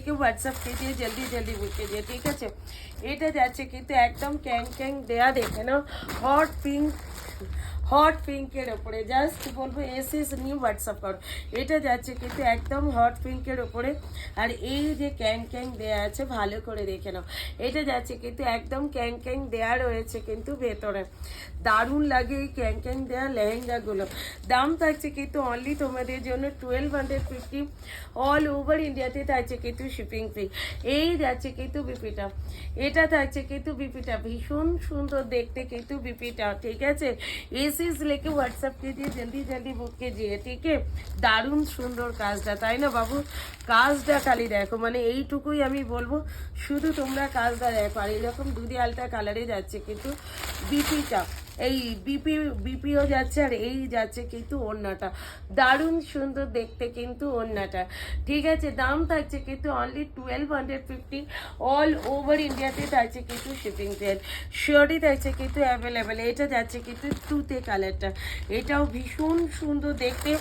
लेके व्हाट्सअप कीजिए, जल्दी जल्दी बुक कीजिए, ठीक है। এটা যাচ্ছে কিন্তু একদম ক্যাং ক্যাং দেয়া, দেখে নাও হট পিঙ্কের ওপরে, জাস্ট বলবো এসএস নিউ হোয়াটসঅ্যাপ করো। এটা যাচ্ছে কিন্তু একদম হট পিঙ্কের ওপরে, আর এই যে ক্যাং ক্যাং দেয়া আছে ভালো করে দেখে নাও, এটা যাচ্ছে কিন্তু একদম ক্যাং ক্যাং দেয়া রয়েছে কিন্তু ভেতরে, দারুণ লাগে এই ক্যাং ক্যাং দেয়া লেহেঙ্গাগুলো। দাম থাকছে কিন্তু অনলি তোমাদের জন্য 1250, অল ওভার ইন্ডিয়াতে থাকছে কিন্তু শিপিং ফ্রি। এই যাচ্ছে কিন্তু বিপিটা, এটা থাকছে কিন্তু বিপিটা, ভীষণ সুন্দর দেখতে কিন্তু বিপিটা, ঠিক আছে। এসএস लेके व्हाट्सएप कीजिए, जल्दी जल्दी बुक कीजिए, ठीक है। দারুণ সুন্দর কাজটা, তাই না বাবু? কাজটা খালি দেখো, মানে এইটুকুই আমি বলবো, শুধু তোমরা কাজটা দেখো। আর এরকম দুধি আলতা কালারে যাচ্ছে কিন্তু বিপিটা, এই বিপিও যাচ্ছে, আর এই যাচ্ছে কিন্তু ওড়নাটা, দারুণ সুন্দর দেখতে কিন্তু ওড়নাটা, ঠিক আছে। দাম থাকছে কিন্তু অনলি 1250, অল ওভার ইন্ডিয়াতে থাকছে কিন্তু শিপিং চার্জ, শিওরই থাকছে কিন্তু অ্যাভেলেবেল। এটা যাচ্ছে কিন্তু টুতে কালারটা, এটাও ভীষণ সুন্দর দেখতে।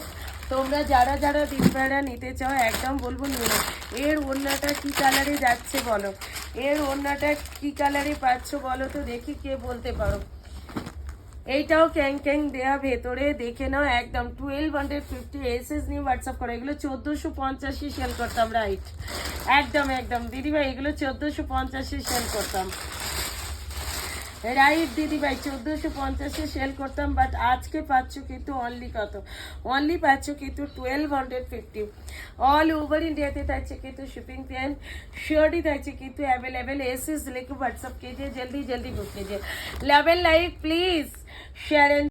তোমরা যারা যারা দিনবেলা নিতে চাও একদম বলবো নিয়ে নাও। এর ওড়নাটা কি কালারে যাচ্ছে বলো, এর ওড়নাটা কি কালারে পাচ্ছ বলো তো দেখি, কে বলতে পারো। এইটাও ক্যাং ক্যাং দেয়া ভেতরে, দেখে নাও একদম 1250। এসএস নিয়ে হোয়াটসঅ্যাপ করো। এগুলো 1450 সেল করতাম, রাইট, একদম একদম দিদিভাই, এগুলো 1450 সেল করতাম, রাইট দিদিভাই, 1450 সেল করতাম, বাট আজকে পাচ্ছ কিন্তু অনলি কত, অনলি পাচ্ছ কিন্তু 1250, অল ওভার ইন্ডিয়াতে থাকছে কিন্তু শিপিং প্ল্যান, শিওরলি থাকছে কিন্তু अवेलेबल। एसएस लेके व्हाट्सएप कीजिए, जल्दी जल्दी बुक कीजिए। Love and like please share and